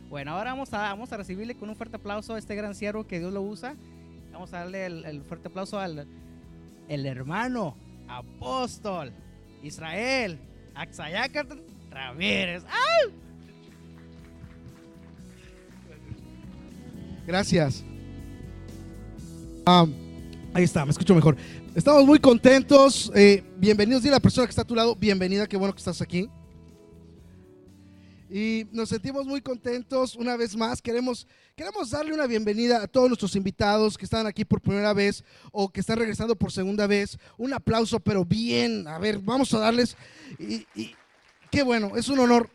Bueno, ahora vamos a recibirle con un fuerte aplauso a este gran siervo que Dios lo usa. Vamos a darle el fuerte aplauso al el hermano apóstol Israel Axayácatl Ramírez. ¡Ah! Gracias. Ahí está, me escucho mejor. Estamos muy contentos. Bienvenidos. Dile a la persona que está a tu lado, bienvenida, qué bueno que estás aquí. Y nos sentimos muy contentos una vez más. Queremos darle una bienvenida a todos nuestros invitados que están aquí por primera vez o que están regresando por segunda vez. Un aplauso, pero bien. A ver, vamos a darles. Y qué bueno, es un honor.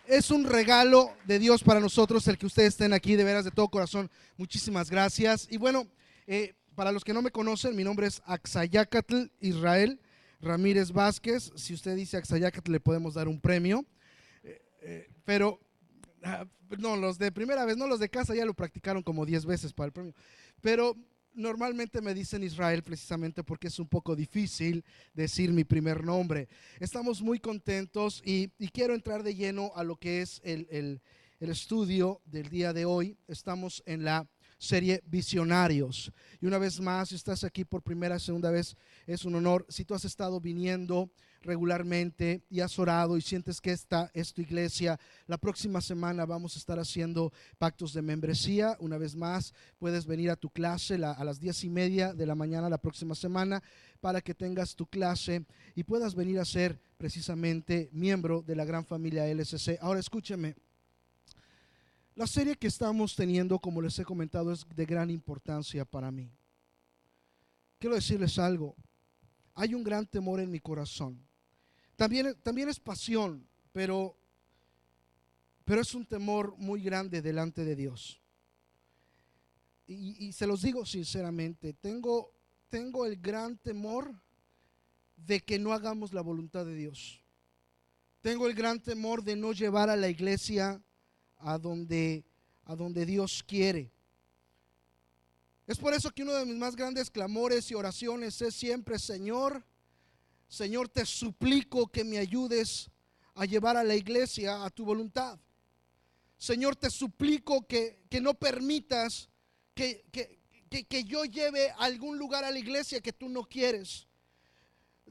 Es un regalo de Dios para nosotros el que ustedes estén aquí, de veras, de todo corazón. Muchísimas gracias. Y bueno, para los que no me conocen, mi nombre es Axayácatl Israel Ramírez Vázquez. Si usted dice Axayácatl, le podemos dar un premio. Pero no, los de primera vez, no, los de casa ya lo practicaron como 10 veces para el premio. Pero normalmente me dicen Israel precisamente porque es un poco difícil decir mi primer nombre. Estamos muy contentos y quiero entrar de lleno a lo que es el estudio del día de hoy. Estamos en la serie Visionarios. Y una vez más, si estás aquí por primera, segunda vez, es un honor. Si tú has estado viniendo regularmente y has orado y sientes que esta es tu iglesia, la próxima semana vamos a estar haciendo pactos de membresía. Una vez más, puedes venir a tu clase a las 10:30 de la mañana la próxima semana para que tengas tu clase y puedas venir a ser precisamente miembro de la gran familia LCC. Ahora escúcheme. La serie que estamos teniendo, como les he comentado, es de gran importancia para mí. Quiero decirles algo. Hay un gran temor en mi corazón. También es pasión, pero es un temor muy grande delante de Dios. Y se los digo sinceramente, tengo el gran temor de que no hagamos la voluntad de Dios. Tengo el gran temor de no llevar a la iglesia a donde Dios quiere. Es por eso que uno de mis más grandes clamores y oraciones es siempre: Señor, te suplico que me ayudes a llevar a la iglesia a tu voluntad. Señor, te suplico que no permitas que yo lleve a algún lugar a la iglesia que tú no quieres.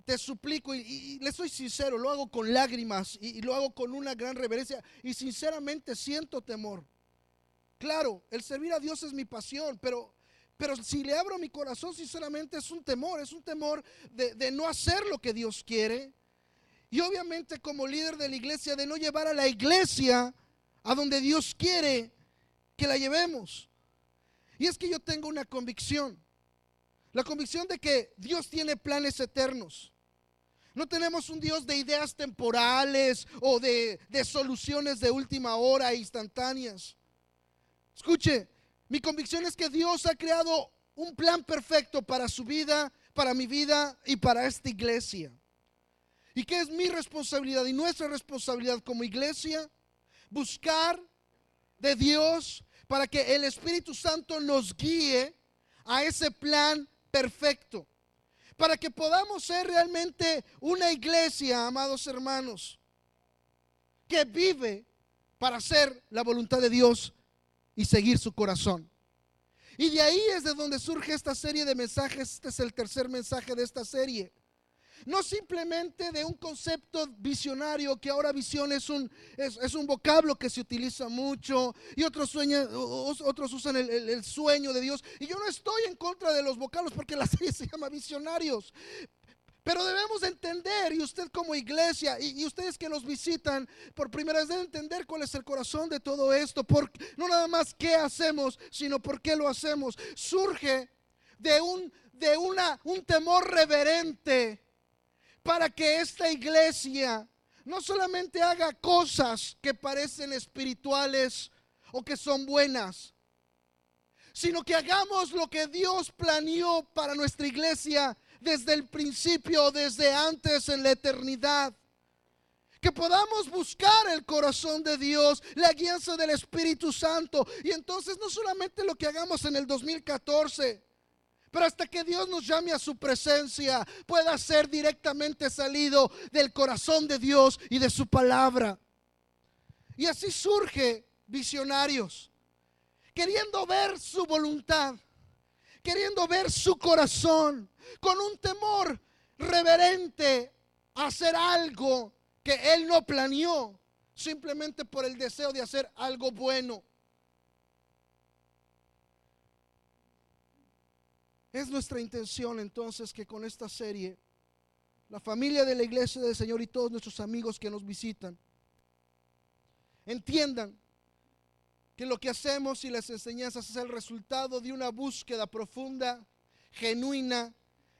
Te suplico, y le soy sincero, lo hago con lágrimas y lo hago con una gran reverencia y sinceramente siento temor. Claro, el servir a Dios es mi pasión, pero si le abro mi corazón, sinceramente es un temor de no hacer lo que Dios quiere. Y obviamente como líder de la iglesia, de no llevar a la iglesia a donde Dios quiere que la llevemos. Y es que yo tengo una convicción, la convicción de que Dios tiene planes eternos. No tenemos un Dios de ideas temporales o de soluciones de última hora instantáneas. Escuche, mi convicción es que Dios ha creado un plan perfecto para su vida, para mi vida y para esta iglesia. Y que es mi responsabilidad y nuestra responsabilidad como iglesia buscar de Dios para que el Espíritu Santo nos guíe a ese plan perfecto, para que podamos ser realmente una iglesia, amados hermanos, que vive para hacer la voluntad de Dios y seguir su corazón. Y de ahí es de donde surge esta serie de mensajes. Este es el tercer mensaje de esta serie. No simplemente de un concepto visionario, que ahora visión es un vocablo que se utiliza mucho, y otros usan el sueño de Dios. Y yo no estoy en contra de los vocablos porque la serie se llama Visionarios. Pero debemos de entender, y usted como iglesia y ustedes que nos visitan por primera vez, deben entender cuál es el corazón de todo esto. No nada más qué hacemos, sino por qué lo hacemos. Surge de un temor reverente para que esta iglesia no solamente haga cosas que parecen espirituales o que son buenas, sino que hagamos lo que Dios planeó para nuestra iglesia desde el principio, desde antes en la eternidad. Que podamos buscar el corazón de Dios, la guianza del Espíritu Santo, y entonces no solamente lo que hagamos en el 2014, pero hasta que Dios nos llame a su presencia, pueda ser directamente salido del corazón de Dios y de su palabra. Y así surge visionarios, queriendo ver su voluntad, queriendo ver su corazón, con un temor reverente a hacer algo que Él no planeó, simplemente por el deseo de hacer algo bueno. Es nuestra intención entonces que con esta serie, la familia de la Iglesia del Señor y todos nuestros amigos que nos visitan entiendan que lo que hacemos y las enseñanzas es el resultado de una búsqueda profunda, genuina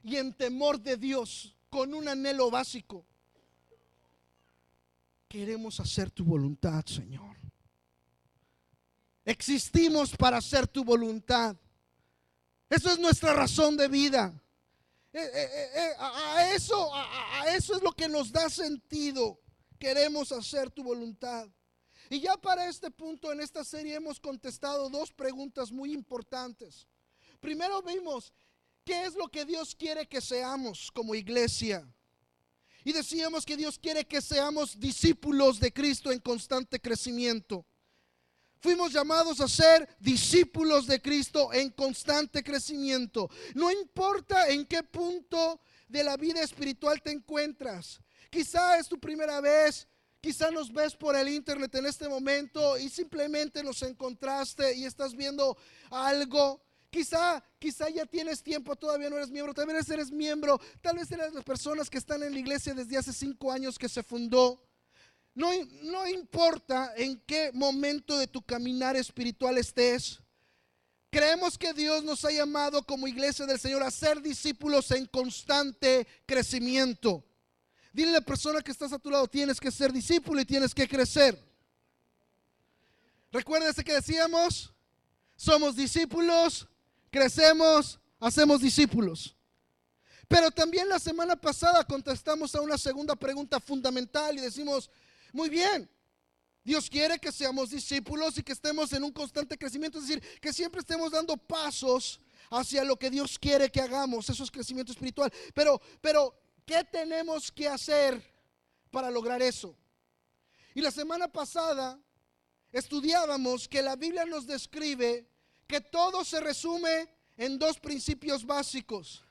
y en temor de Dios, con un anhelo básico. Queremos hacer tu voluntad, Señor. Existimos para hacer tu voluntad. Eso es nuestra razón de vida. A eso es lo que nos da sentido. Queremos hacer tu voluntad. Y ya para este punto en esta serie hemos contestado dos preguntas muy importantes. Primero vimos qué es lo que Dios quiere que seamos como iglesia. Y decíamos que Dios quiere que seamos discípulos de Cristo en constante crecimiento. Fuimos llamados a ser discípulos de Cristo en constante crecimiento. No importa en qué punto de la vida espiritual te encuentras. Quizá es tu primera vez, quizá nos ves por el internet en este momento y simplemente nos encontraste y estás viendo algo. Quizá ya tienes tiempo, todavía no eres miembro, tal vez eres miembro, tal vez eres las personas que están en la iglesia desde hace 5 años que se fundó. No importa en qué momento de tu caminar espiritual estés. Creemos que Dios nos ha llamado como iglesia del Señor a ser discípulos en constante crecimiento. Dile a la persona que estás a tu lado, tienes que ser discípulo y tienes que crecer. Recuérdense que decíamos, somos discípulos, crecemos, hacemos discípulos. Pero también la semana pasada contestamos a una segunda pregunta fundamental y decimos, muy bien, Dios quiere que seamos discípulos y que estemos en un constante crecimiento, es decir, que siempre estemos dando pasos hacia lo que Dios quiere que hagamos, eso es crecimiento espiritual. Pero, ¿qué tenemos que hacer para lograr eso? Y la semana pasada estudiábamos que la Biblia nos describe que todo se resume en dos principios básicos: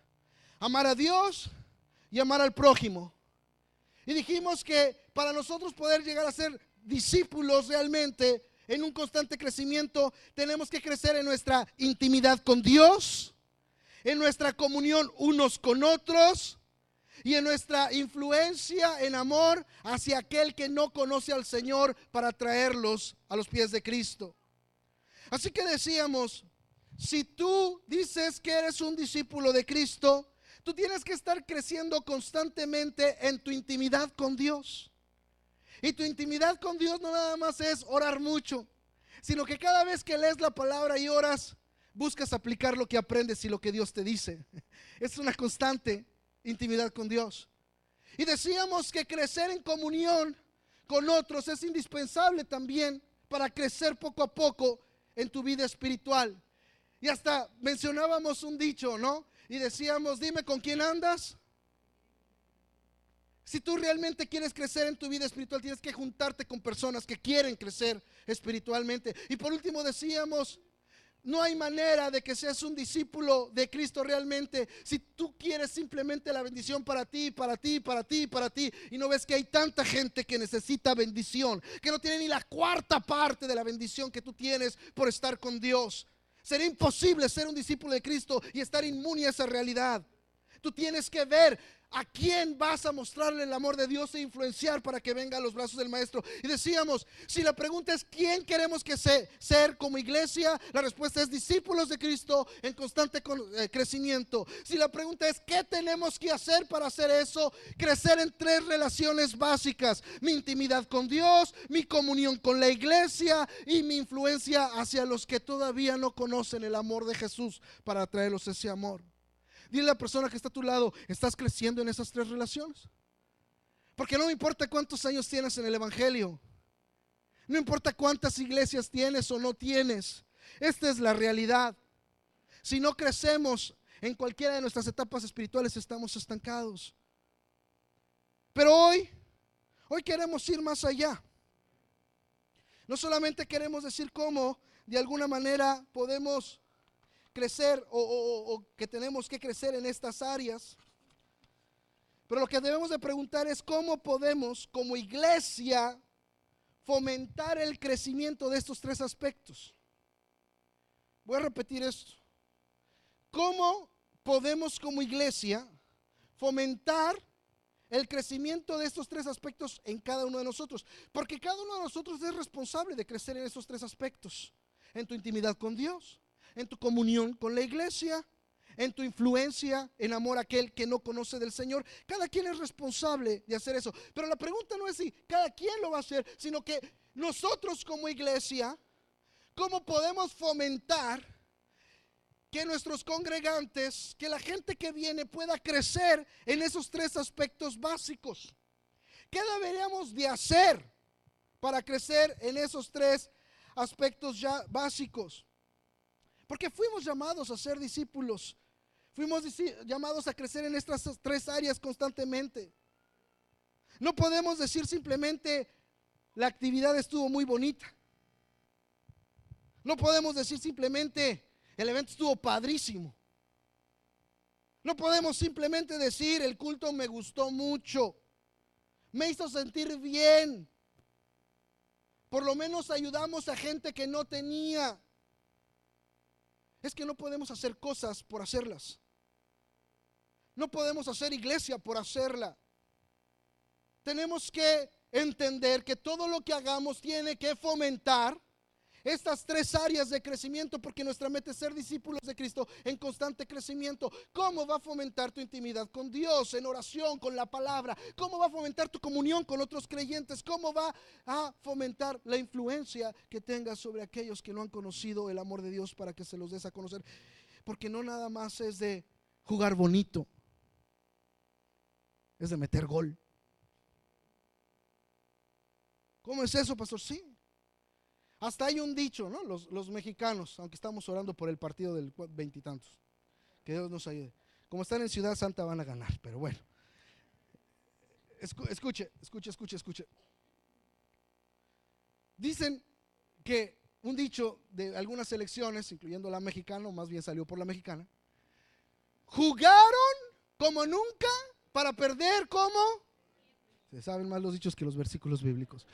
amar a Dios y amar al prójimo. Y dijimos que para nosotros poder llegar a ser discípulos realmente en un constante crecimiento, tenemos que crecer en nuestra intimidad con Dios, en nuestra comunión unos con otros y en nuestra influencia en amor hacia aquel que no conoce al Señor para traerlos a los pies de Cristo. Así que decíamos, si tú dices que eres un discípulo de Cristo, tú tienes que estar creciendo constantemente en tu intimidad con Dios. Y tu intimidad con Dios no nada más es orar mucho, sino que cada vez que lees la palabra y oras, buscas aplicar lo que aprendes y lo que Dios te dice. Es una constante intimidad con Dios. Y decíamos que crecer en comunión con otros es indispensable también para crecer poco a poco en tu vida espiritual. Y hasta mencionábamos un dicho, ¿no? Y decíamos, dime con quién andas. Si tú realmente quieres crecer en tu vida espiritual, tienes que juntarte con personas que quieren crecer espiritualmente. Y por último decíamos, no hay manera de que seas un discípulo de Cristo realmente si tú quieres simplemente la bendición para ti, para ti, para ti, para ti, y no ves que hay tanta gente que necesita bendición, que no tiene ni la cuarta parte de la bendición que tú tienes por estar con Dios. Sería imposible ser un discípulo de Cristo y estar inmune a esa realidad. Tú tienes que ver a quién vas a mostrarle el amor de Dios e influenciar para que venga a los brazos del Maestro. Y decíamos, si la pregunta es ¿quién queremos que ser como iglesia? La respuesta es discípulos de Cristo en constante crecimiento. Si la pregunta es ¿qué tenemos que hacer para hacer eso? Crecer en 3 relaciones básicas: mi intimidad con Dios, mi comunión con la iglesia y mi influencia hacia los que todavía no conocen el amor de Jesús para traerlos ese amor. Dile a la persona que está a tu lado, ¿estás creciendo en esas 3 relaciones? Porque no me importa cuántos años tienes en el evangelio, no importa cuántas iglesias tienes o no tienes, esta es la realidad. Si no crecemos en cualquiera de nuestras etapas espirituales, estamos estancados. Pero hoy queremos ir más allá. No solamente queremos decir cómo de alguna manera podemos crecer o que tenemos que crecer en estas áreas, pero lo que debemos de preguntar es cómo podemos como iglesia fomentar el crecimiento de estos tres aspectos. Voy a repetir esto. ¿Cómo podemos como iglesia fomentar el crecimiento de estos tres aspectos en cada uno de nosotros? Porque cada uno de nosotros es responsable de crecer en estos tres aspectos: en tu intimidad con Dios, en tu comunión con la iglesia, en tu influencia en amor a aquel que no conoce del Señor. Cada quien es responsable de hacer eso, pero la pregunta no es si cada quien lo va a hacer, sino que nosotros como iglesia, ¿cómo podemos fomentar que nuestros congregantes, que la gente que viene pueda crecer en esos tres aspectos básicos? ¿Qué deberíamos de hacer para crecer en esos tres aspectos ya básicos? Porque fuimos llamados a ser discípulos, fuimos llamados a crecer en estas tres áreas constantemente. No podemos decir simplemente la actividad estuvo muy bonita. No podemos decir simplemente el evento estuvo padrísimo. No podemos simplemente decir el culto me gustó mucho, me hizo sentir bien. Por lo menos ayudamos a gente que no tenía. Es que no podemos hacer cosas por hacerlas. No podemos hacer iglesia por hacerla. Tenemos que entender que todo lo que hagamos tiene que fomentar estas tres áreas de crecimiento, porque nuestra meta es ser discípulos de Cristo en constante crecimiento. ¿Cómo va a fomentar tu intimidad con Dios en oración, con la palabra? ¿Cómo va a fomentar tu comunión con otros creyentes? ¿Cómo va a fomentar la influencia que tengas sobre aquellos que no han conocido el amor de Dios para que se los des a conocer? Porque no nada más es de jugar bonito, es de meter gol. ¿Cómo es eso, pastor? Sí. Hasta hay un dicho, ¿no? Los mexicanos, aunque estamos orando por el partido del 20 y tantos, que Dios nos ayude. Como están en Ciudad Santa van a ganar, pero bueno. Escuche. Dicen que un dicho de algunas selecciones, incluyendo la mexicana, o más bien salió por la mexicana: jugaron como nunca para perder como. Se saben más los dichos que los versículos bíblicos.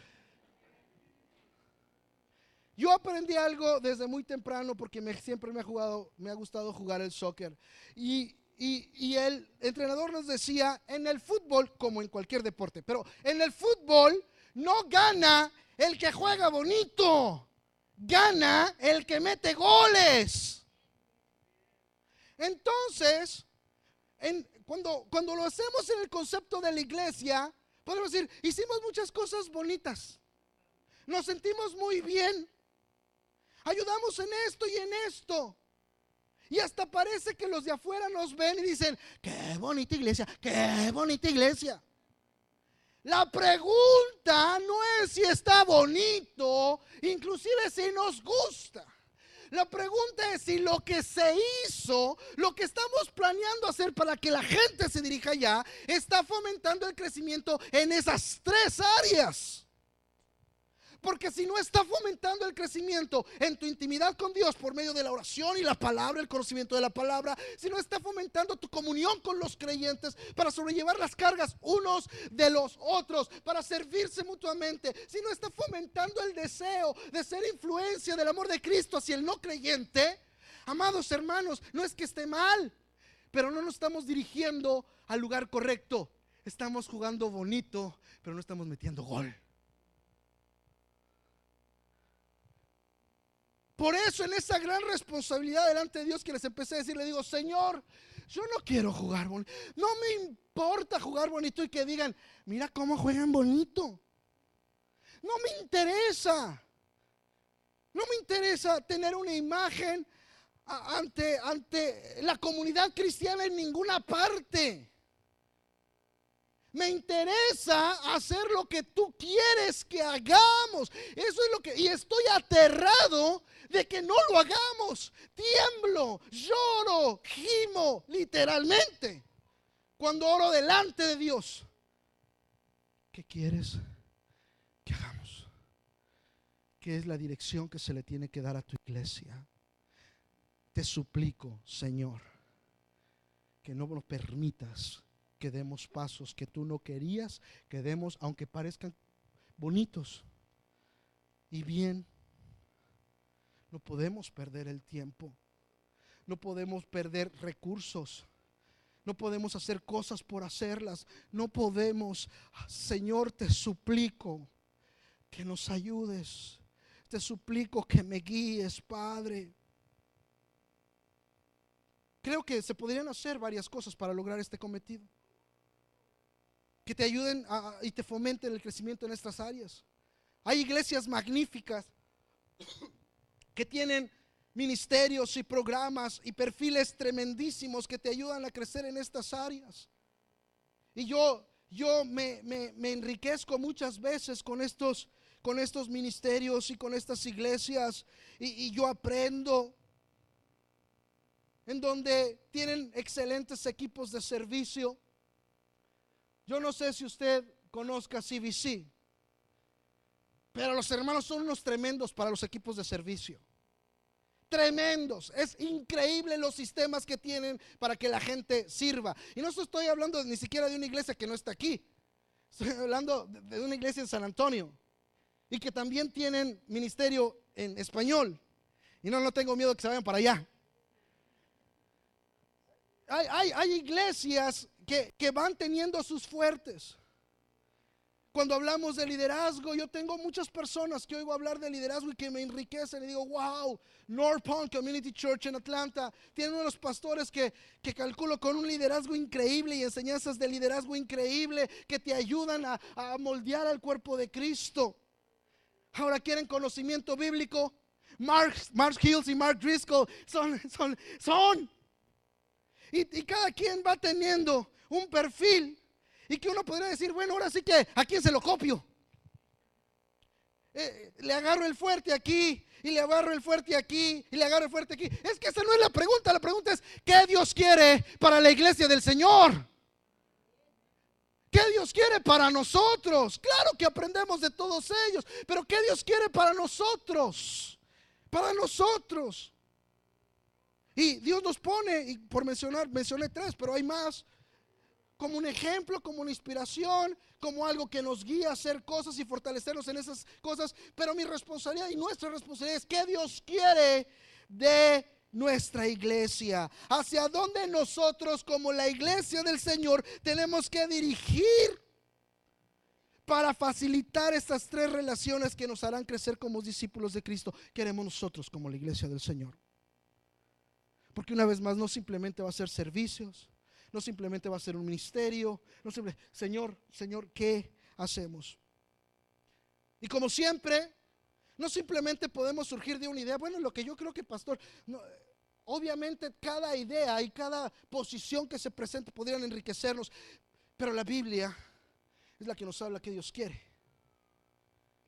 Yo aprendí algo desde muy temprano porque siempre me ha gustado jugar el soccer. Y el entrenador nos decía, en el fútbol, como en cualquier deporte, pero en el fútbol no gana el que juega bonito, gana el que mete goles. Entonces, cuando lo hacemos en el concepto de la iglesia, podemos decir, hicimos muchas cosas bonitas, nos sentimos muy bien, ayudamos en esto y en esto. Y hasta parece que los de afuera nos ven y dicen, qué bonita iglesia, qué bonita iglesia. La pregunta no es si está bonito, inclusive si nos gusta. La pregunta es si lo que se hizo, lo que estamos planeando hacer para que la gente se dirija allá, está fomentando el crecimiento en esas tres áreas. Porque si no está fomentando el crecimiento en tu intimidad con Dios por medio de la oración y la palabra, el conocimiento de la palabra, si no está fomentando tu comunión con los creyentes para sobrellevar las cargas unos de los otros, para servirse mutuamente, si no está fomentando el deseo de ser influencia del amor de Cristo hacia el no creyente, amados hermanos, no es que esté mal, pero no nos estamos dirigiendo al lugar correcto. Estamos jugando bonito, pero no estamos metiendo gol. Por eso en esa gran responsabilidad delante de Dios que les empecé a decir, le digo, Señor, yo no quiero jugar bonito, no me importa jugar bonito y que digan, mira cómo juegan bonito. No me interesa, no me interesa tener una imagen ante la comunidad cristiana en ninguna parte. Me interesa hacer lo que tú quieres que hagamos. Eso es lo que, y estoy aterrado de que no lo hagamos. Tiemblo, lloro, gimo, literalmente, cuando oro delante de Dios. ¿Qué quieres que hagamos? que es la dirección que se le tiene que dar a tu iglesia. Te suplico, Señor, que no nos permitas que demos pasos que tú no querías que demos, aunque parezcan bonitos y bien. No podemos perder el tiempo, no podemos perder recursos, no podemos hacer cosas por hacerlas, no podemos. Señor, te suplico que nos ayudes, te suplico que me guíes, Padre. Creo que se podrían hacer varias cosas para lograr este cometido, que te ayuden y te fomenten el crecimiento en estas áreas. Hay iglesias magníficas que tienen ministerios y programas y perfiles tremendísimos que te ayudan a crecer en estas áreas. Y yo me enriquezco muchas veces con estos ministerios y con estas iglesias, y yo aprendo en donde tienen excelentes equipos de servicio. Yo no sé si usted conozca CBC, pero los hermanos son unos tremendos para los equipos de servicio. Tremendos, es increíble los sistemas que tienen para que la gente sirva. Y no estoy hablando ni siquiera de una iglesia que no está aquí, estoy hablando de una iglesia en San Antonio, y que también tienen ministerio en español. Y no tengo miedo de que se vayan para allá. Hay iglesias que van teniendo sus fuertes. Cuando hablamos de liderazgo, yo tengo muchas personas que oigo hablar de liderazgo y que me enriquecen, y digo, wow, North Palm Community Church en Atlanta tiene uno de los pastores que calculo con un liderazgo increíble y enseñanzas de liderazgo increíble que te ayudan a moldear al cuerpo de Cristo. Ahora, ¿quieren conocimiento bíblico? Mark Hills y Mark Driscoll son. Y cada quien va teniendo un perfil, y que uno podría decir, bueno, ahora sí que ¿a quién se lo copio? Le agarro el fuerte aquí, y le agarro el fuerte aquí, y le agarro el fuerte aquí. Es que esa no es la pregunta. La pregunta es, ¿qué Dios quiere para la iglesia del Señor? ¿Qué Dios quiere para nosotros? Claro que aprendemos de todos ellos, pero ¿qué Dios quiere para nosotros? Para nosotros. Y Dios nos pone, y mencioné 3, pero hay más, como un ejemplo, como una inspiración, como algo que nos guía a hacer cosas y fortalecernos en esas cosas. Pero mi responsabilidad y nuestra responsabilidad es qué Dios quiere de nuestra iglesia, hacia dónde nosotros como la iglesia del Señor tenemos que dirigir para facilitar estas 3 relaciones que nos harán crecer como discípulos de Cristo. Queremos nosotros como la iglesia del Señor. Porque una vez más, no simplemente va a ser servicios, no simplemente va a ser un ministerio, Señor, ¿qué hacemos? Y como siempre, no simplemente podemos surgir de una idea. Bueno, lo que yo creo que, pastor, obviamente cada idea y cada posición que se presente podrían enriquecernos, pero la Biblia es la que nos habla que Dios quiere.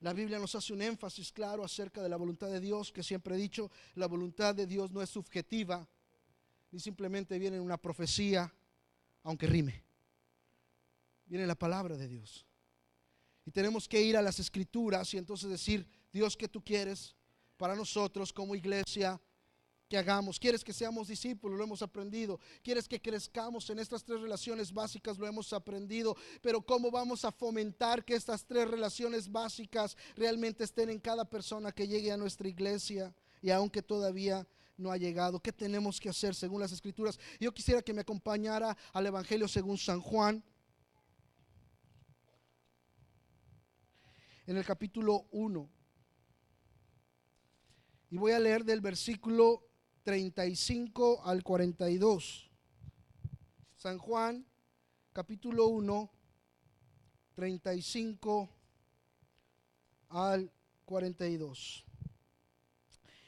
La Biblia nos hace un énfasis claro acerca de la voluntad de Dios, que siempre he dicho, la voluntad de Dios no es subjetiva, ni simplemente viene en una profecía, aunque rime. Viene la palabra de Dios. Y tenemos que ir a las escrituras y entonces decir, Dios, ¿qué tú quieres para nosotros como iglesia que hagamos? ¿Quieres que seamos discípulos? Lo hemos aprendido. ¿Quieres que crezcamos en estas 3 relaciones básicas? Lo hemos aprendido. Pero ¿cómo vamos a fomentar que estas 3 relaciones básicas realmente estén en cada persona que llegue a nuestra iglesia? Y aunque todavía no ha llegado, ¿qué tenemos que hacer según las escrituras? Yo quisiera que me acompañara al Evangelio según San Juan, en el capítulo 1, y voy a leer del versículo 35 al 42. San Juan, capítulo 1, 35 al 42.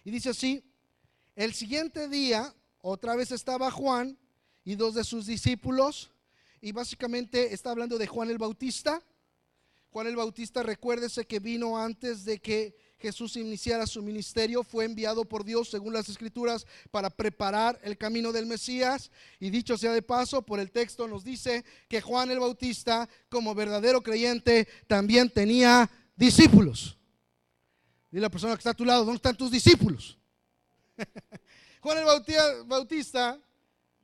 Y dice así: el siguiente día, otra vez estaba Juan y 2 de sus discípulos, y básicamente está hablando de Juan el Bautista. Juan el Bautista, recuérdese que vino antes de que Jesús iniciara su ministerio, fue enviado por Dios según las escrituras para preparar el camino del Mesías. Y dicho sea de paso, por el texto nos dice que Juan el Bautista, como verdadero creyente, también tenía discípulos. Dile a la persona que está a tu lado, ¿dónde están tus discípulos? Juan el Bautista,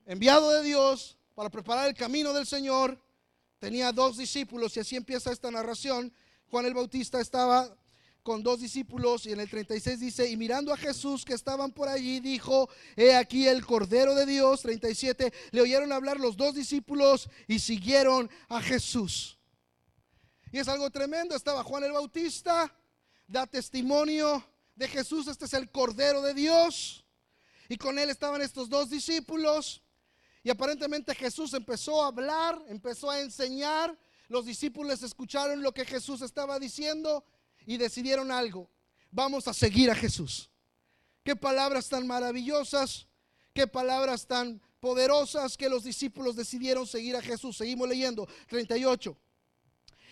enviado de Dios para preparar el camino del Señor, tenía 2 discípulos y así empieza esta narración. Juan el Bautista estaba con 2 discípulos y en el 36 dice, y mirando a Jesús que estaban por allí, dijo, he aquí el Cordero de Dios. 37, le oyeron hablar los 2 discípulos y siguieron a Jesús. Y es algo tremendo, estaba Juan el Bautista, da testimonio de Jesús, este es el Cordero de Dios, y con él estaban estos 2 discípulos, y aparentemente Jesús empezó a hablar, empezó a enseñar, los discípulos escucharon lo que Jesús estaba diciendo, y decidieron algo, vamos a seguir a Jesús. Qué palabras tan maravillosas, qué palabras tan poderosas que los discípulos decidieron seguir a Jesús. Seguimos leyendo, 38.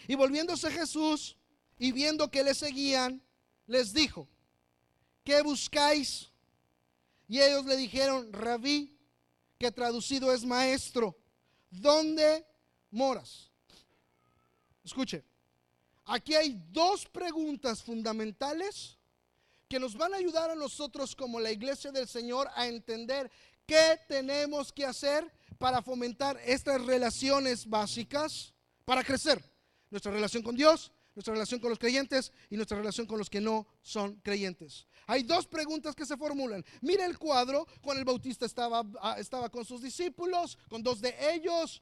Y volviéndose Jesús y viendo que le seguían, les dijo, ¿qué buscáis? Y ellos le dijeron, Rabí, que traducido es maestro, ¿dónde moras? Escuche, aquí hay 2 preguntas fundamentales que nos van a ayudar a nosotros como la iglesia del Señor a entender qué tenemos que hacer para fomentar estas relaciones básicas para crecer. Nuestra relación con Dios, nuestra relación con los creyentes y nuestra relación con los que no son creyentes. Hay 2 preguntas que se formulan. Mira el cuadro, Juan el Bautista estaba con sus discípulos, con 2 de ellos,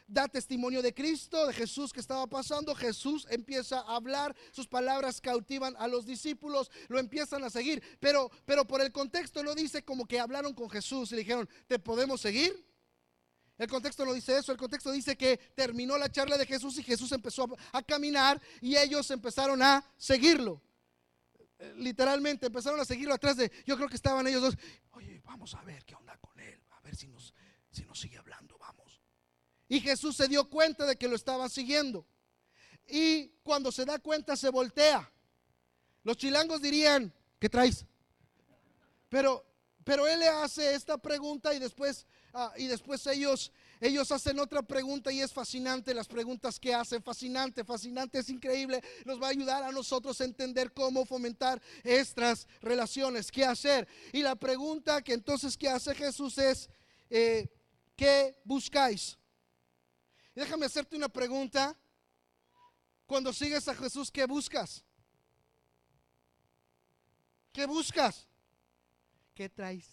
da testimonio de Cristo, de Jesús que estaba pasando. Jesús empieza a hablar, sus palabras cautivan a los discípulos, lo empiezan a seguir, pero por el contexto no dice como que hablaron con Jesús y le dijeron, ¿te podemos seguir? El contexto no dice eso, el contexto dice que terminó la charla de Jesús y Jesús empezó a caminar y ellos empezaron a seguirlo. Literalmente empezaron a seguirlo atrás de, yo creo que estaban ellos 2, oye, vamos a ver qué onda con él, a ver si nos sigue hablando, vamos. Y Jesús se dio cuenta de que lo estaban siguiendo. Y cuando se da cuenta se voltea. Los chilangos dirían, ¿qué traes? Pero él le hace esta pregunta y después ellos hacen otra pregunta y es fascinante las preguntas que hacen, fascinante, es increíble, nos va a ayudar a nosotros a entender cómo fomentar estas relaciones, qué hacer. Y la pregunta que entonces que hace Jesús es, ¿qué buscáis? Y déjame hacerte una pregunta, cuando sigues a Jesús, ¿qué buscas? ¿Qué buscas? ¿Qué traes?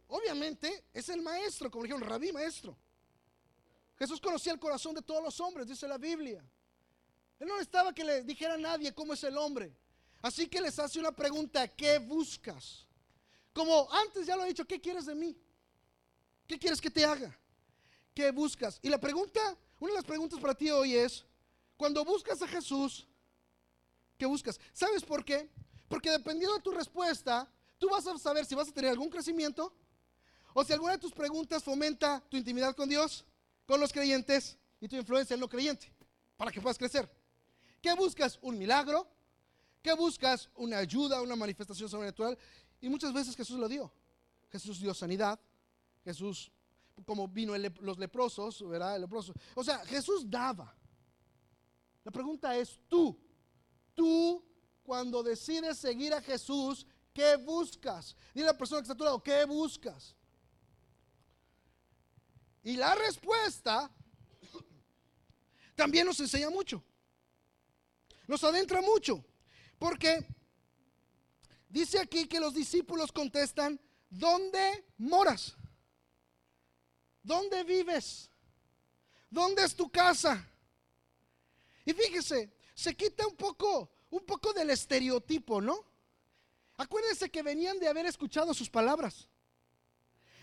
Obviamente es el maestro, como dijeron, Rabí, maestro. Jesús conocía el corazón de todos los hombres, dice la Biblia. Él no necesitaba que le dijera a nadie cómo es el hombre. Así que les hace una pregunta, ¿qué buscas? Como antes ya lo he dicho, ¿qué quieres de mí? ¿Qué quieres que te haga? ¿Qué buscas? Y la pregunta, una de las preguntas para ti hoy es, cuando buscas a Jesús, ¿qué buscas? ¿Sabes por qué? Porque dependiendo de tu respuesta, tú vas a saber si vas a tener algún crecimiento o si alguna de tus preguntas fomenta tu intimidad con Dios, con los creyentes y tu influencia en lo creyente, para que puedas crecer. ¿Qué buscas? ¿Un milagro? ¿Qué buscas? Una ayuda, una manifestación sobrenatural. Y muchas veces Jesús lo dio. Jesús dio sanidad. Jesús, como vino los leprosos, ¿verdad? El leproso. O sea, Jesús daba. La pregunta es, tú cuando decides seguir a Jesús, ¿qué buscas? Dile a la persona que está a tu lado, ¿qué buscas? Y la respuesta también nos enseña mucho. Nos adentra mucho. Porque dice aquí que los discípulos contestan, ¿dónde moras? ¿Dónde vives? ¿Dónde es tu casa? Y fíjese, se quita un poco del estereotipo, ¿no? Acuérdense que venían de haber escuchado sus palabras.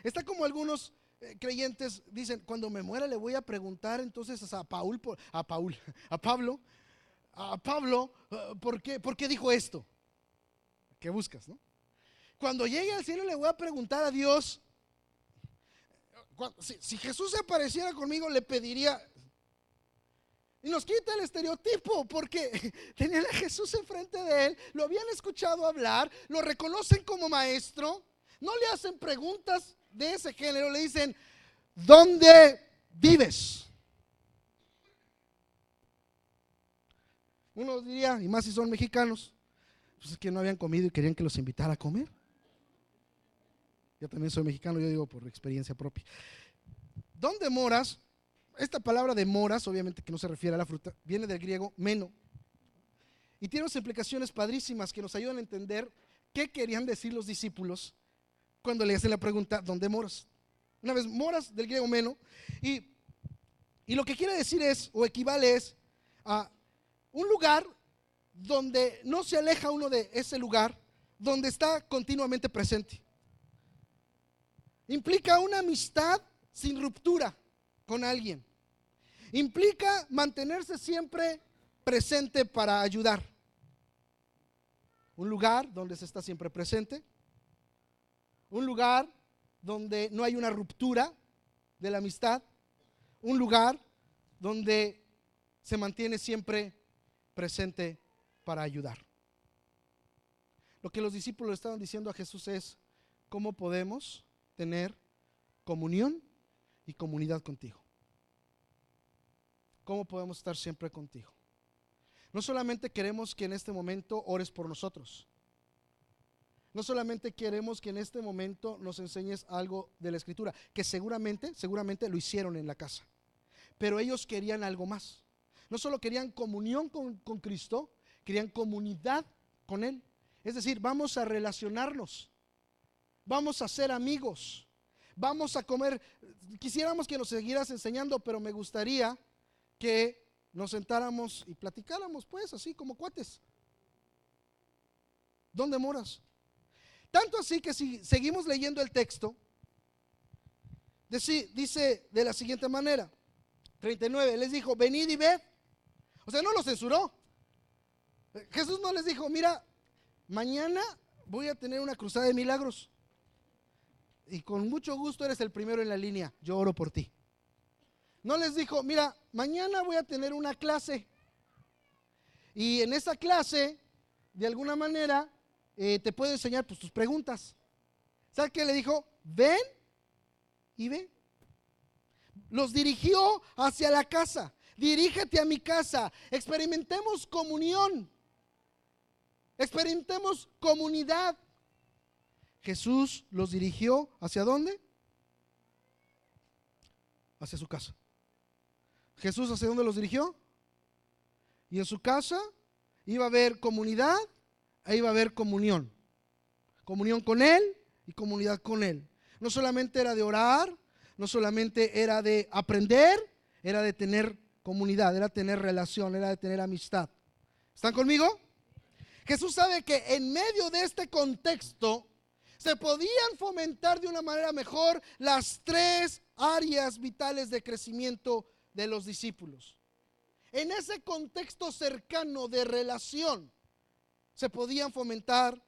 Está como algunos creyentes dicen, cuando me muera le voy a preguntar entonces a Pablo, ¿por qué dijo esto? ¿Qué buscas, no? Cuando llegue al cielo le voy a preguntar a Dios, si Jesús se apareciera conmigo le pediría. Y nos quita el estereotipo porque tenían a Jesús enfrente de él, lo habían escuchado hablar, lo reconocen como maestro, no le hacen preguntas de ese género, le dicen, ¿dónde vives? Uno diría, y más si son mexicanos, pues es que no habían comido y querían que los invitara a comer. Yo también soy mexicano, yo digo por experiencia propia. ¿Dónde moras? Esta palabra de moras, obviamente que no se refiere a la fruta, viene del griego meno. Y tiene unas implicaciones padrísimas que nos ayudan a entender qué querían decir los discípulos cuando le hacen la pregunta, ¿dónde moras? Una vez, moras del griego meno. Y lo que quiere decir es, o equivale es, a un lugar donde no se aleja uno de ese lugar, donde está continuamente presente. Implica una amistad sin ruptura con alguien. Implica mantenerse siempre presente para ayudar. Un lugar donde se está siempre presente. Un lugar donde no hay una ruptura de la amistad. Un lugar donde se mantiene siempre presente para ayudar. Lo que los discípulos estaban diciendo a Jesús es: ¿cómo podemos tener comunión y comunidad contigo? ¿Cómo podemos estar siempre contigo? No solamente queremos que en este momento ores por nosotros. No solamente queremos que en este momento nos enseñes algo de la Escritura, que seguramente lo hicieron en la casa. Pero ellos querían algo más. No solo querían comunión con Cristo, querían comunidad con Él. Es decir, vamos a relacionarnos, vamos a ser amigos, vamos a comer. Quisiéramos que nos siguieras enseñando, pero me gustaría que nos sentáramos y platicáramos, pues, así como cuates. ¿Dónde moras? Tanto así que si seguimos leyendo el texto, dice de la siguiente manera, 39, les dijo, venid y ved. O sea, no lo censuró. Jesús no les dijo, mira, mañana voy a tener una cruzada de milagros y con mucho gusto eres el primero en la línea, yo oro por ti. No les dijo, mira, mañana voy a tener una clase y en esa clase, de alguna manera, te puedo enseñar pues, tus preguntas. ¿Sabes qué le dijo? Ven y ve. Los dirigió hacia la casa. Dirígete a mi casa. Experimentemos comunión. Experimentemos comunidad. Jesús los dirigió ¿hacia dónde? Hacia su casa. ¿Jesús hacia dónde los dirigió? Y en su casa iba a haber comunidad e iba a haber comunión. Comunión con Él y comunidad con Él. No solamente era de orar, no solamente era de aprender, era de tener comunidad, era de tener relación, era de tener amistad. ¿Están conmigo? Jesús sabe que en medio de este contexto se podían fomentar de una manera mejor las tres áreas vitales de crecimiento de los discípulos. En ese contexto cercano de relación se podían fomentar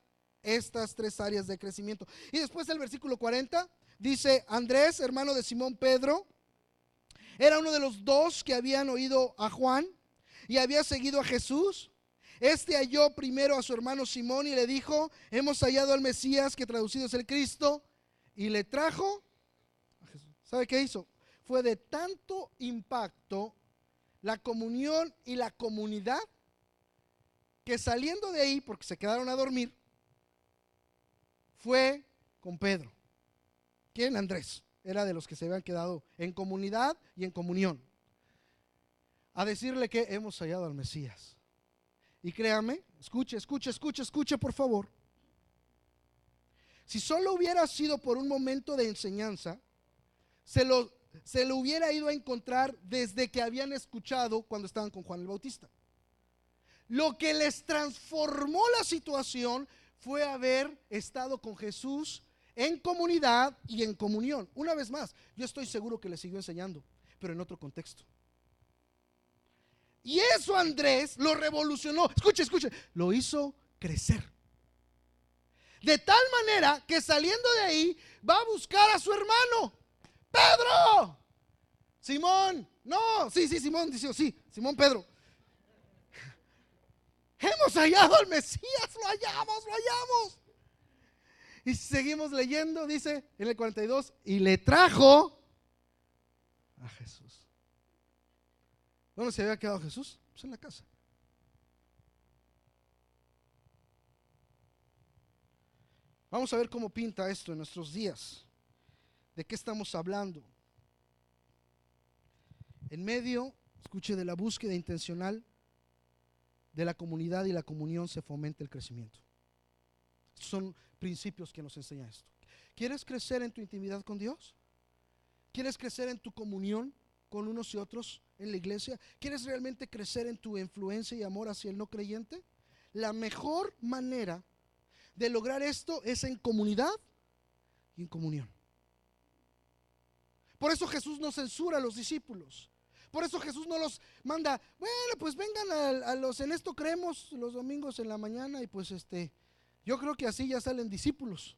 estas tres áreas de crecimiento. Y después el versículo 40 dice, Andrés, hermano de Simón Pedro, era uno de los dos que habían oído a Juan y había seguido a Jesús. Este halló primero a su hermano Simón y le dijo, hemos hallado al Mesías, que traducido es el Cristo, y le trajo a Jesús. ¿Sabe qué hizo? Fue de tanto impacto la comunión y la comunidad que saliendo de ahí, porque se quedaron a dormir, fue con Pedro. ¿Quién? Andrés. Era de los que se habían quedado en comunidad y en comunión, a decirle que hemos hallado al Mesías. Y créame, escuche por favor. Si solo hubiera sido por un momento de enseñanza, se lo hubiera ido a encontrar desde que habían escuchado cuando estaban con Juan el Bautista. Lo que les transformó la situación fue haber estado con Jesús en comunidad y en comunión. Una vez más, yo estoy seguro que les siguió enseñando, pero en otro contexto. Y eso Andrés lo revolucionó. Escuche, lo hizo crecer. De tal manera que saliendo de ahí va a buscar a su hermano. ¡Pedro! Simón, no, sí, Simón, dice, sí, Simón Pedro. Hemos hallado al Mesías, lo hallamos. Y seguimos leyendo, dice en el 42, y le trajo a Jesús. ¿Dónde se había quedado Jesús? Pues en la casa. Vamos a ver cómo pinta esto en nuestros días. ¿De qué estamos hablando? En medio, escuche, de la búsqueda intencional de la comunidad y la comunión se fomenta el crecimiento. Estos son principios que nos enseña esto. ¿Quieres crecer en tu intimidad con Dios? ¿Quieres crecer en tu comunión con unos y otros en la iglesia? ¿Quieres realmente crecer en tu influencia y amor hacia el no creyente? La mejor manera de lograr esto es en comunidad y en comunión. Por eso Jesús no censura a los discípulos. Por eso Jesús no los manda, bueno, pues vengan a los, en esto creemos los domingos en la mañana, y pues yo creo que así ya salen discípulos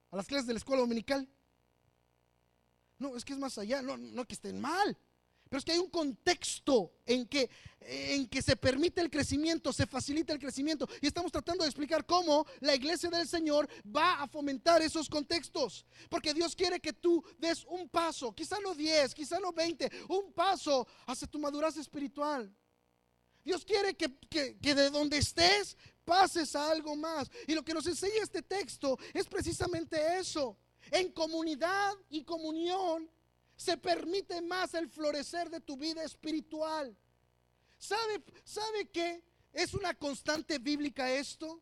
a las clases de la escuela dominical. No, es que es más allá, no que estén mal, pero es que hay un contexto en que se permite el crecimiento, se facilita el crecimiento, y estamos tratando de explicar cómo la iglesia del Señor va a fomentar esos contextos, porque Dios quiere que tú des un paso, quizá no 10, quizá no 20, un paso hacia tu madurez espiritual. Dios quiere que de donde estés pases a algo más, y lo que nos enseña este texto es precisamente eso. En comunidad y comunión se permite más el florecer de tu vida espiritual. ¿Sabe qué? Es una constante bíblica esto.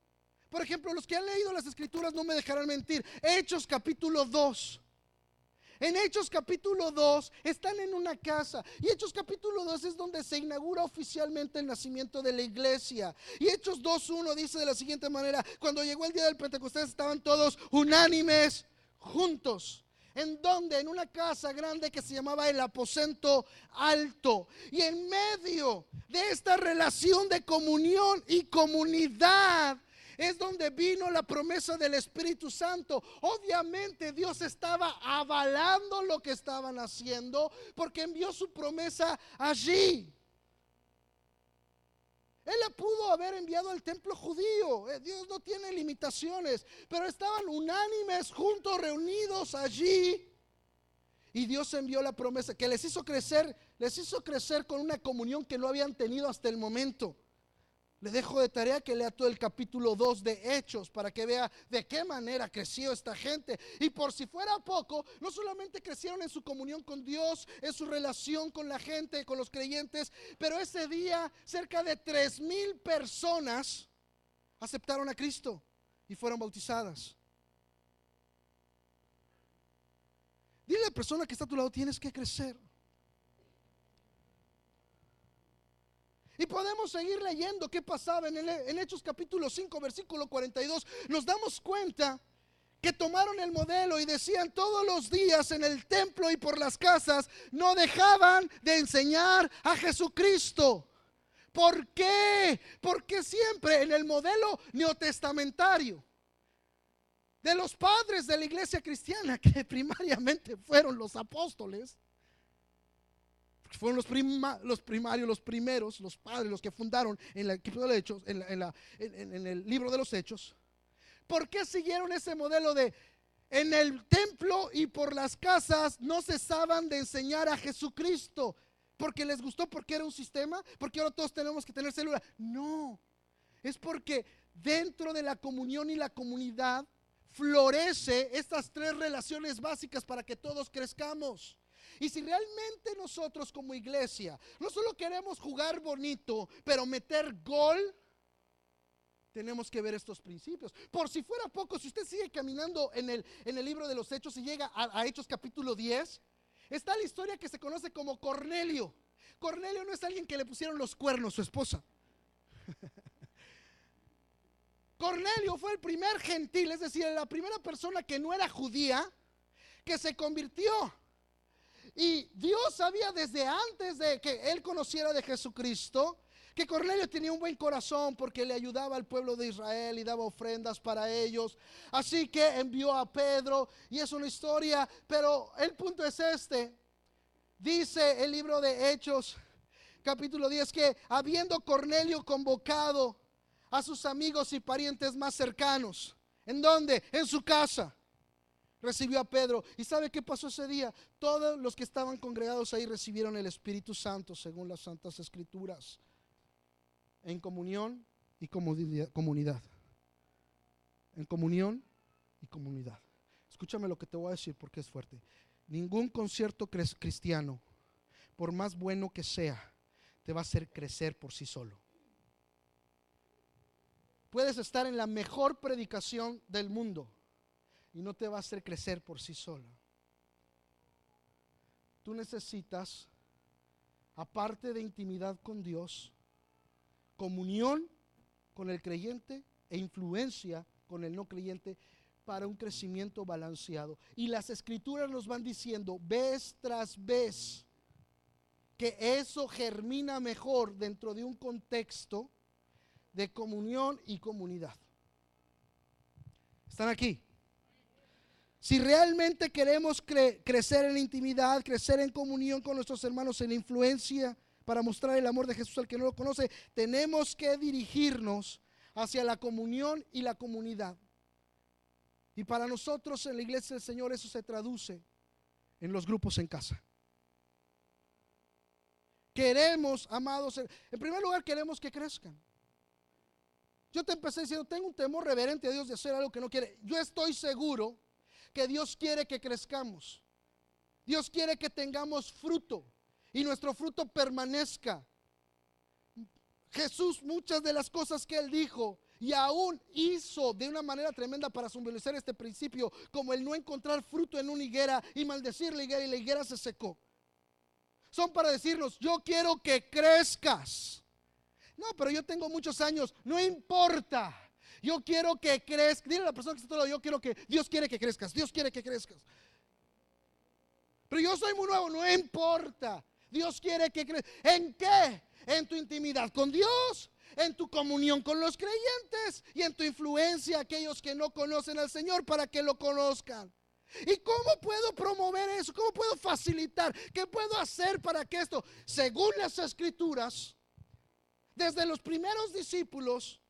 Por ejemplo, los que han leído las escrituras no me dejarán mentir. Hechos capítulo 2. En Hechos capítulo 2 están en una casa, y Hechos capítulo 2 es donde se inaugura oficialmente el nacimiento de la iglesia. Y Hechos 2:1 dice de la siguiente manera: cuando llegó el día del Pentecostés estaban todos unánimes juntos. ¿En dónde? En una casa grande que se llamaba el aposento alto. Y en medio de esta relación de comunión y comunidad es donde vino la promesa del Espíritu Santo. Obviamente Dios estaba avalando lo que estaban haciendo, porque envió su promesa allí. Él la pudo haber enviado al templo judío. Dios no tiene limitaciones, pero estaban unánimes, juntos, reunidos allí. Y Dios envió la promesa que les hizo crecer con una comunión que no habían tenido hasta el momento. Le dejo de tarea que lea todo el capítulo 2 de Hechos para que vea de qué manera creció esta gente. Y por si fuera poco, no solamente crecieron en su comunión con Dios, en su relación con la gente, con los creyentes, pero ese día cerca de 3,000 personas aceptaron a Cristo y fueron bautizadas. Dile a la persona que está a tu lado: tienes que crecer. Y podemos seguir leyendo qué pasaba en Hechos capítulo 5 versículo 42. Nos damos cuenta que tomaron el modelo y decían: todos los días en el templo y por las casas no dejaban de enseñar a Jesucristo. ¿Por qué? Porque siempre en el modelo neotestamentario de los padres de la iglesia cristiana, que primariamente fueron los apóstoles, fueron los primarios, los primeros, los padres, los que fundaron en el libro de los Hechos. ¿Por qué siguieron ese modelo de en el templo y por las casas no cesaban de enseñar a Jesucristo? ¿Porque les gustó? ¿Porque era un sistema? ¿Porque ahora todos tenemos que tener célula? No, es porque dentro de la comunión y la comunidad florece estas 3 relaciones básicas para que todos crezcamos. Y si realmente nosotros como iglesia no solo queremos jugar bonito, pero meter gol, tenemos que ver estos principios. Por si fuera poco, si usted sigue caminando en el libro de los Hechos y llega a Hechos capítulo 10, está la historia que se conoce como Cornelio. Cornelio no es alguien que le pusieron los cuernos su esposa. Cornelio fue el primer gentil, es decir, la primera persona que no era judía que se convirtió. Y Dios sabía desde antes de que él conociera de Jesucristo que Cornelio tenía un buen corazón, porque le ayudaba al pueblo de Israel y daba ofrendas para ellos. Así que envió a Pedro, y es una historia, pero el punto es este. Dice el libro de Hechos capítulo 10 que habiendo Cornelio convocado a sus amigos y parientes más cercanos, ¿en dónde? En su casa. Recibió a Pedro. ¿Y sabe qué pasó ese día? Todos los que estaban congregados ahí recibieron el Espíritu Santo según las Santas Escrituras, en comunión y comunidad. en comunión y comunidad. Escúchame lo que te voy a decir porque es fuerte. Ningún concierto cristiano, por más bueno que sea, te va a hacer crecer por sí solo. Puedes estar en la mejor predicación del mundo y no te va a hacer crecer por sí solo. Tú necesitas, aparte de intimidad con Dios, comunión con el creyente e influencia con el no creyente para un crecimiento balanceado. Y las escrituras nos van diciendo vez tras vez que eso germina mejor dentro de un contexto de comunión y comunidad. ¿Están aquí? Si realmente queremos crecer en intimidad, crecer en comunión con nuestros hermanos, en influencia para mostrar el amor de Jesús al que no lo conoce, tenemos que dirigirnos hacia la comunión y la comunidad. Y para nosotros en la iglesia del Señor eso se traduce en los grupos en casa. Queremos, amados, en primer lugar queremos que crezcan. Yo te empecé diciendo, tengo un temor reverente a Dios de hacer algo que no quiere. Yo estoy seguro que Dios quiere que crezcamos. Dios quiere que tengamos fruto y nuestro fruto permanezca. Jesús, muchas de las cosas que Él dijo y aún hizo de una manera tremenda para simbolizar este principio, como el no encontrar fruto en una higuera y maldecir la higuera y la higuera se secó, son para decirnos, yo quiero que crezcas. No, pero yo tengo muchos años, no importa. Yo quiero que crezcas. Dile a la persona que está a tu lado, yo quiero que, Dios quiere que crezcas, Dios quiere que crezcas. Pero yo soy muy nuevo, no importa. Dios quiere que crezcas. ¿En qué? En tu intimidad con Dios, en tu comunión con los creyentes y en tu influencia a aquellos que no conocen al Señor para que lo conozcan. ¿Y cómo puedo promover eso? ¿Cómo puedo facilitar? ¿Qué puedo hacer para que esto, según las escrituras, desde los primeros discípulos,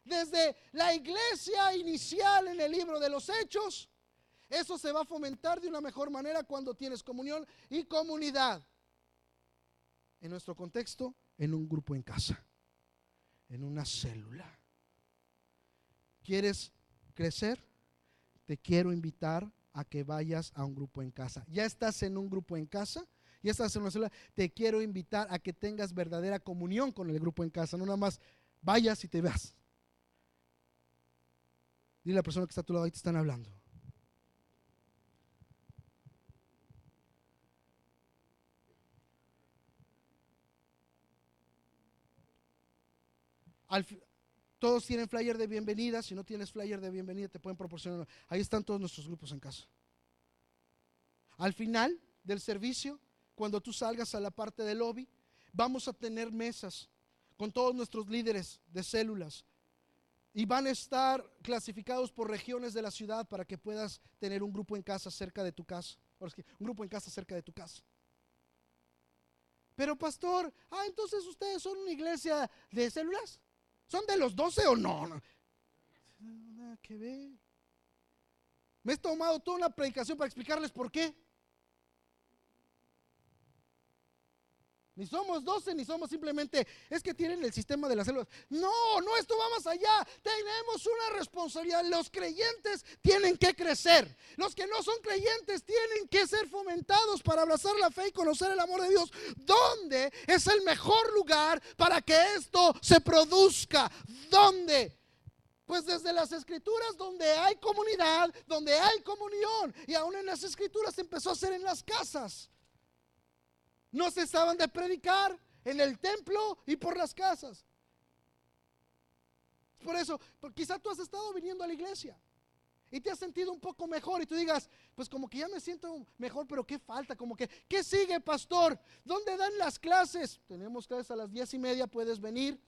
desde la iglesia inicial en el libro de los Hechos, eso se va a fomentar de una mejor manera cuando tienes comunión y comunidad? En nuestro contexto, en un grupo en casa, en una célula. ¿Quieres crecer? Te quiero invitar a que vayas a un grupo en casa. ¿Ya estás en un grupo en casa? ¿Ya estás en una célula? Te quiero invitar a que tengas verdadera comunión con el grupo en casa, no nada más vayas y te veas. Dile a la persona que está a tu lado, ahí te están hablando. Todos tienen flyer de bienvenida. Si no tienes flyer de bienvenida, te pueden proporcionar. Ahí están todos nuestros grupos en casa. Al final del servicio, cuando tú salgas a la parte del lobby, vamos a tener mesas con todos nuestros líderes de células y van a estar clasificados por regiones de la ciudad para que puedas tener un grupo en casa cerca de tu casa. Un grupo en casa cerca de tu casa. Pero pastor, entonces ustedes son una iglesia de células. ¿Son de los 12 o no? No, nada que ver. Me he tomado toda una predicación para explicarles por qué. Ni somos 12, ni somos simplemente, es que tienen el sistema de las células. No, esto va más allá. Tenemos una responsabilidad. Los creyentes tienen que crecer. Los que no son creyentes tienen que ser fomentados para abrazar la fe y conocer el amor de Dios. ¿Dónde es el mejor lugar para que esto se produzca? ¿Dónde? Pues desde las escrituras, donde hay comunidad, donde hay comunión. Y aún en las escrituras se empezó a hacer en las casas. No cesaban de predicar en el templo y por las casas. Por eso, quizá tú has estado viniendo a la iglesia y te has sentido un poco mejor y tú digas, pues como que ya me siento mejor, pero ¿qué falta? Como que, ¿qué sigue, pastor? ¿Dónde dan las clases? Tenemos clases a las 10:30, puedes venir.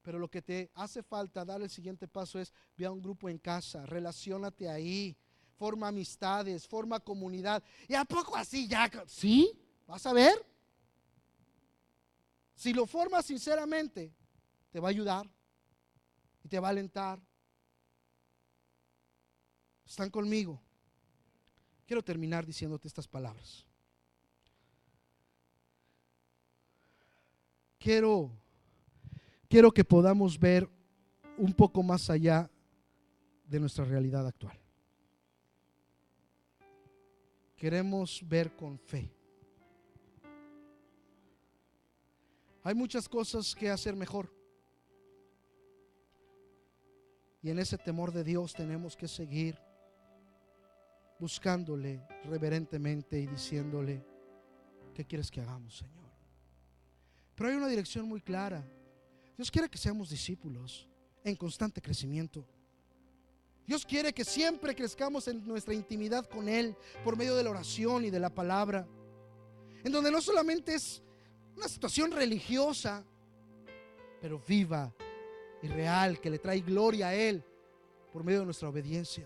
Pero lo que te hace falta dar el siguiente paso es, ve a un grupo en casa, relaciónate ahí, forma amistades, forma comunidad. ¿Y a poco así ya? ¿Sí? ¿Vas a ver? Si lo formas sinceramente, te va a ayudar y te va a alentar. ¿Están conmigo? Quiero terminar diciéndote estas palabras. Quiero que podamos ver un poco más allá de nuestra realidad actual. Queremos ver con fe. Hay muchas cosas que hacer mejor. Y en ese temor de Dios tenemos que seguir buscándole reverentemente y diciéndole: ¿qué quieres que hagamos, Señor? Pero hay una dirección muy clara. Dios quiere que seamos discípulos en constante crecimiento. Dios quiere que siempre crezcamos en nuestra intimidad con Él por medio de la oración y de la palabra, en donde no solamente es una situación religiosa, pero viva y real, que le trae gloria a Él por medio de nuestra obediencia.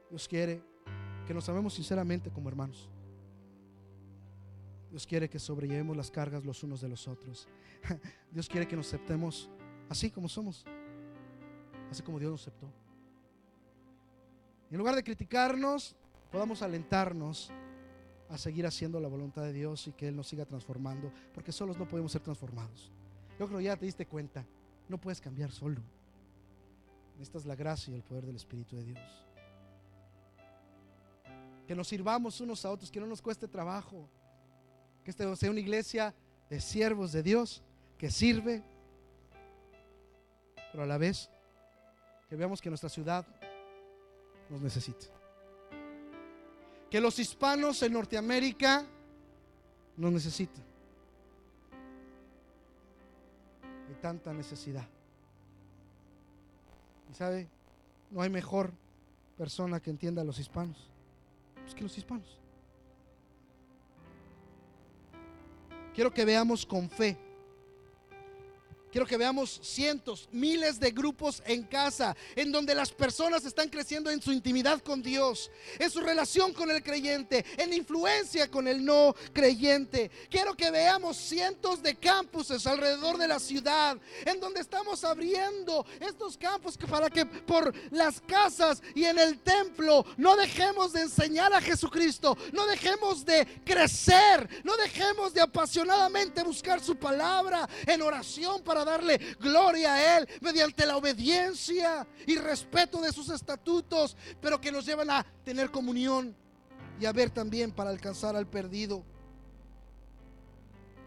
Dios quiere que nos amemos sinceramente como hermanos. Dios quiere que sobrellevemos las cargas los unos de los otros. Dios quiere que nos aceptemos así como somos, así como Dios nos aceptó. Y en lugar de criticarnos, podamos alentarnos a seguir haciendo la voluntad de Dios y que Él nos siga transformando, porque solos no podemos ser transformados. Yo creo que ya te diste cuenta, no puedes cambiar solo. Necesitas la gracia y el poder del Espíritu de Dios. Que nos sirvamos unos a otros, que no nos cueste trabajo. Que esta sea una iglesia de siervos de Dios que sirve, pero a la vez que veamos que nuestra ciudad nos necesita. Que los hispanos en Norteamérica nos necesitan. Hay tanta necesidad. Y sabe, no hay mejor persona que entienda a los hispanos que los hispanos. Quiero que veamos con fe. Quiero que veamos cientos, miles de grupos en casa, en donde las personas están creciendo en su intimidad con Dios, en su relación con el creyente, en influencia con el no creyente. Quiero que veamos cientos de campuses alrededor de la ciudad, en donde estamos abriendo estos campus para que por las casas y en el templo no dejemos de enseñar a Jesucristo, no dejemos de crecer, no dejemos de apasionadamente buscar su palabra en oración para darle gloria a Él mediante la obediencia y respeto de sus estatutos, pero que nos llevan a tener comunión y a ver también para alcanzar al perdido.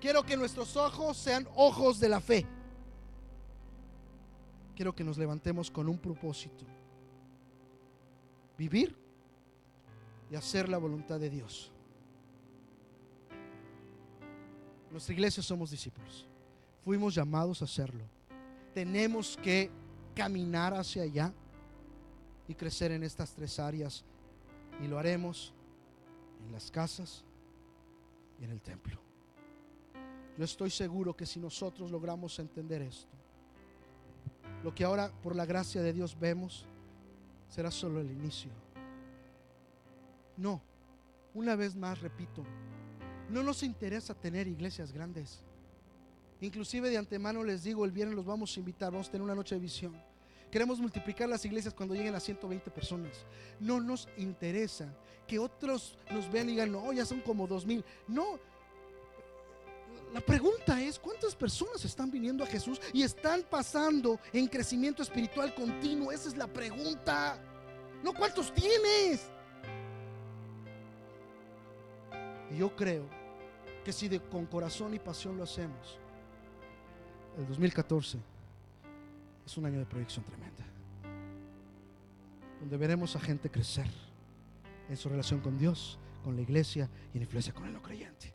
Quiero que nuestros ojos sean ojos de la fe. Quiero que nos levantemos con un propósito: vivir y hacer la voluntad de Dios. En nuestra iglesia somos discípulos. Fuimos llamados a hacerlo. Tenemos que caminar hacia allá y crecer en estas tres áreas, y lo haremos en las casas y en el templo. Yo estoy seguro que si nosotros logramos entender esto, lo que ahora por la gracia de Dios vemos será solo el inicio. No, una vez más repito, no nos interesa tener iglesias grandes. Inclusive de antemano les digo, el viernes los vamos a invitar, vamos a tener una noche de visión. Queremos multiplicar las iglesias cuando lleguen a 120 personas. No nos interesa que otros nos vean y digan: no, ya son como 2000. No, la pregunta es: ¿cuántas personas están viniendo a Jesús y están pasando en crecimiento espiritual continuo? Esa es la pregunta. No, ¿cuántos tienes? Y yo creo que si con corazón y pasión lo hacemos, el 2014 es un año de proyección tremenda, donde veremos a gente crecer en su relación con Dios, con la iglesia y en influencia con el no creyente.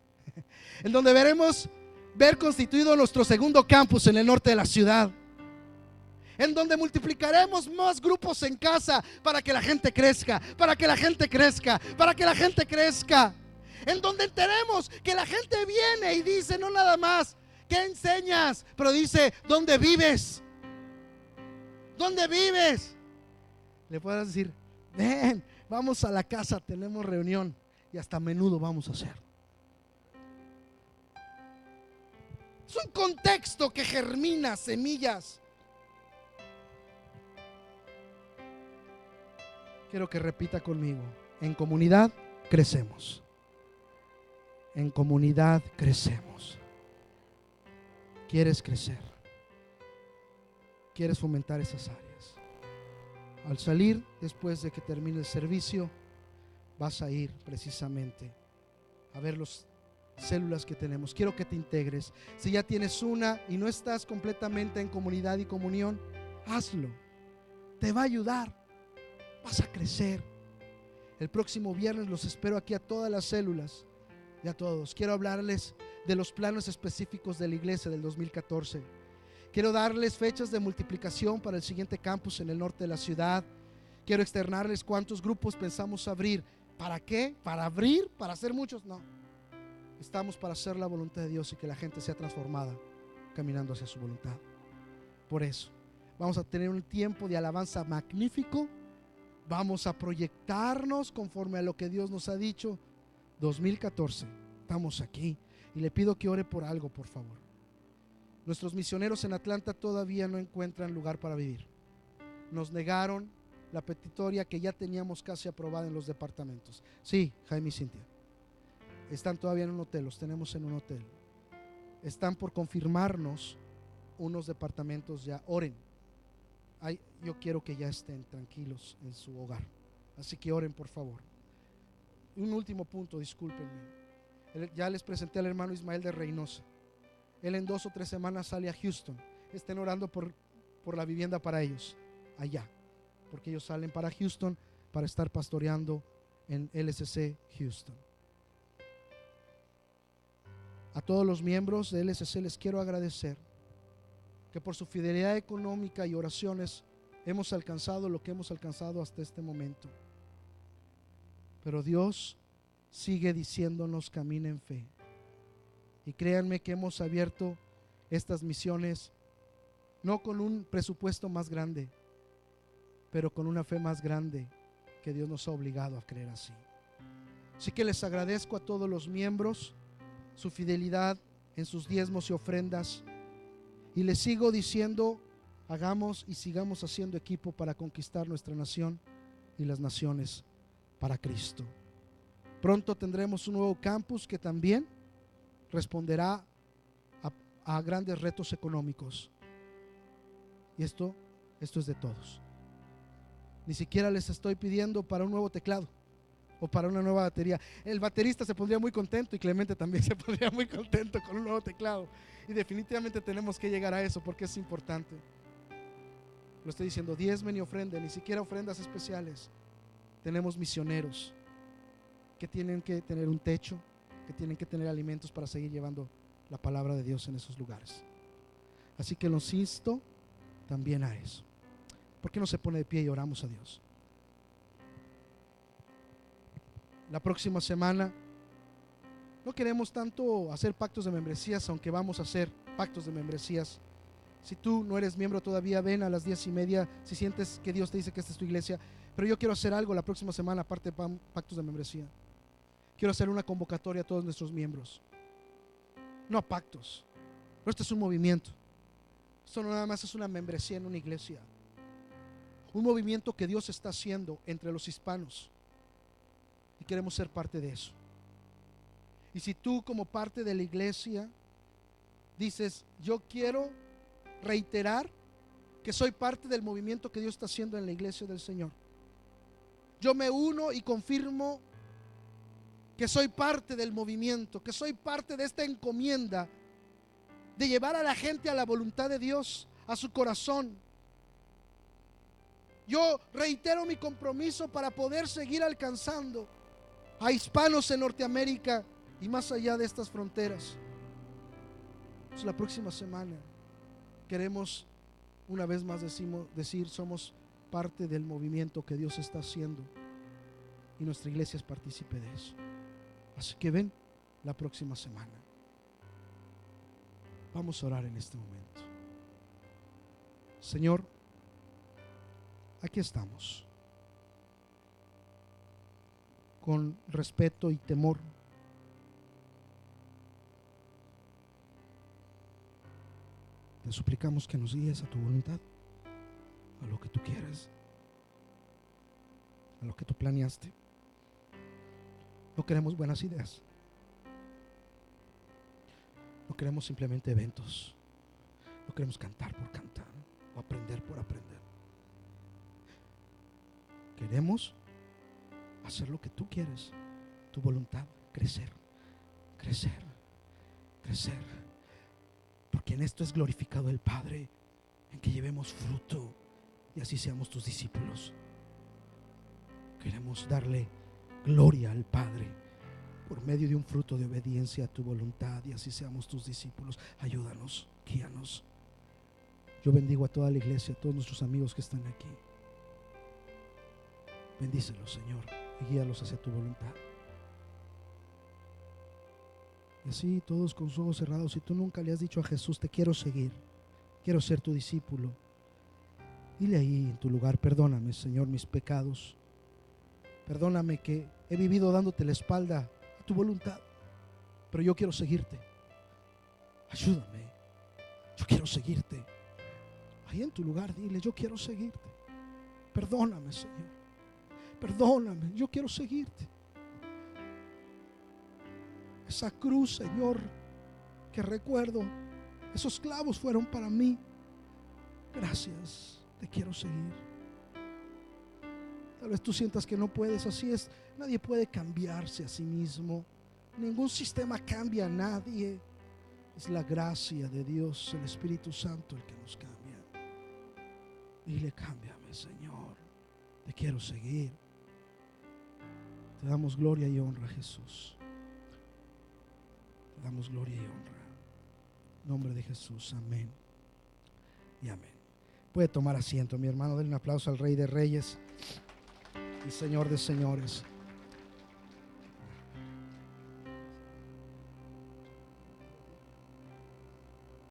En donde veremos ver constituido nuestro segundo campus en el norte de la ciudad, en donde multiplicaremos más grupos en casa para que la gente crezca, para que la gente crezca, para que la gente crezca. En donde enteremos que la gente viene y dice no nada más: ¿qué enseñas? Pero dice: ¿dónde vives? ¿Dónde vives? Le puedes decir: ven, vamos a la casa, tenemos reunión, y hasta a menudo vamos a hacer. Es un contexto que germina semillas. Quiero que repita conmigo: en comunidad crecemos. En comunidad crecemos. ¿Quieres crecer? quieres fomentar esas áreas. Al salir, después de que termine el servicio, vas a ir precisamente a ver las células que tenemos. Quiero que te integres. Si ya tienes una y no estás completamente en comunidad y comunión, hazlo. Te va a ayudar. Vas a crecer. El próximo viernes los espero aquí a todas las células y a todos. Quiero hablarles de los planos específicos de la iglesia del 2014. Quiero darles fechas de multiplicación para el siguiente campus en el norte de la ciudad. Quiero externarles cuántos grupos pensamos abrir. ¿Para qué? ¿Para abrir? ¿Para hacer muchos? No. Estamos para hacer la voluntad de Dios y que la gente sea transformada caminando hacia su voluntad. Por eso vamos a tener un tiempo de alabanza magnífico. Vamos a proyectarnos conforme a lo que Dios nos ha dicho. 2014, estamos aquí. Y le pido que ore por algo, por favor. Nuestros misioneros en Atlanta todavía no encuentran lugar para vivir. Nos negaron la petitoria que ya teníamos casi aprobada en los departamentos. Sí, Jaime y Cintia. Están todavía en un hotel, los tenemos en un hotel. Están por confirmarnos unos departamentos ya. Oren. Yo quiero que ya estén tranquilos en su hogar. Así que oren, por favor. Un último punto, discúlpenme. Ya les presenté al hermano Ismael de Reynosa. Él en 2 o 3 semanas sale a Houston. Estén orando por la vivienda para ellos allá, porque ellos salen para Houston para estar pastoreando en LSC Houston. A todos los miembros de LSC les quiero agradecer que por su fidelidad económica y oraciones hemos alcanzado lo que hemos alcanzado hasta este momento. Pero Dios sigue diciéndonos: caminen en fe. Y créanme que hemos abierto estas misiones no con un presupuesto más grande, pero con una fe más grande que Dios nos ha obligado a creer así. Así que les agradezco a todos los miembros su fidelidad en sus diezmos y ofrendas, y les sigo diciendo: hagamos y sigamos haciendo equipo para conquistar nuestra nación y las naciones para Cristo. Pronto tendremos un nuevo campus que también responderá a grandes retos económicos, y esto es de todos. Ni siquiera les estoy pidiendo para un nuevo teclado o para una nueva batería. El baterista se pondría muy contento y Clemente también se pondría muy contento con un nuevo teclado, y definitivamente tenemos que llegar a eso porque es importante. Lo estoy diciendo: diezmen y ofrenden, ni siquiera ofrendas especiales. Tenemos misioneros que tienen que tener un techo, que tienen que tener alimentos para seguir llevando la palabra de Dios en esos lugares. Así que los insto también a eso. ¿Por qué no se pone de pie y oramos a Dios? La próxima semana no queremos tanto hacer pactos de membresías, aunque vamos a hacer pactos de membresías. Si tú no eres miembro todavía, ven a las 10:30 si sientes que Dios te dice que esta es tu iglesia. Pero yo quiero hacer algo la próxima semana aparte de pactos de membresía. Quiero hacer una convocatoria a todos nuestros miembros. No a pactos, pero este es un movimiento. Esto no nada más es una membresía en una iglesia. Un movimiento que Dios está haciendo entre los hispanos, y queremos ser parte de eso. Y si tú, como parte de la iglesia, dices: yo quiero reiterar que soy parte del movimiento que Dios está haciendo en la iglesia del Señor, yo me uno y confirmo que soy parte del movimiento, que soy parte de esta encomienda de llevar a la gente a la voluntad de Dios, a su corazón. Yo reitero mi compromiso para poder seguir alcanzando a hispanos en Norteamérica y más allá de estas fronteras. Pues la próxima semana queremos una vez más decir: somos parte del movimiento que Dios está haciendo, y nuestra iglesia es partícipe de eso. Así que ven la próxima semana. Vamos a orar en este momento. Señor, aquí estamos, con respeto y temor. Te suplicamos que nos guíes a tu voluntad, a lo que tú quieres, a lo que tú planeaste. No queremos buenas ideas, no queremos simplemente eventos, no queremos cantar por cantar o aprender por aprender. Queremos hacer lo que tú quieres, tu voluntad, crecer, crecer, crecer. Porque en esto es glorificado el Padre, en que llevemos fruto y así seamos tus discípulos. Queremos darle gloria al Padre por medio de un fruto de obediencia a tu voluntad y así seamos tus discípulos. Ayúdanos, guíanos. Yo bendigo a toda la iglesia, a todos nuestros amigos que están aquí. Bendícelos, Señor, y guíalos hacia tu voluntad. Y así todos con sus ojos cerrados, si tú nunca le has dicho a Jesús, te quiero seguir, quiero ser tu discípulo, dile ahí en tu lugar: perdóname, Señor, mis pecados. Perdóname que he vivido dándote la espalda a tu voluntad, pero yo quiero seguirte. Ayúdame, yo quiero seguirte. Ahí en tu lugar dile: yo quiero seguirte. Perdóname, Señor. Perdóname, yo quiero seguirte. Esa cruz, Señor, que recuerdo, esos clavos fueron para mí. Gracias, te quiero seguir. Tal vez tú sientas que no puedes, así es. Nadie puede cambiarse a sí mismo. Ningún sistema cambia a nadie. Es la gracia de Dios, el Espíritu Santo, el que nos cambia. Dile: cámbiame, Señor, te quiero seguir. Te damos gloria y honra, Jesús. Te damos gloria y honra. En nombre de Jesús, amén y amén. Puede tomar asiento, mi hermano. Denle un aplauso al Rey de Reyes y Señor de Señores.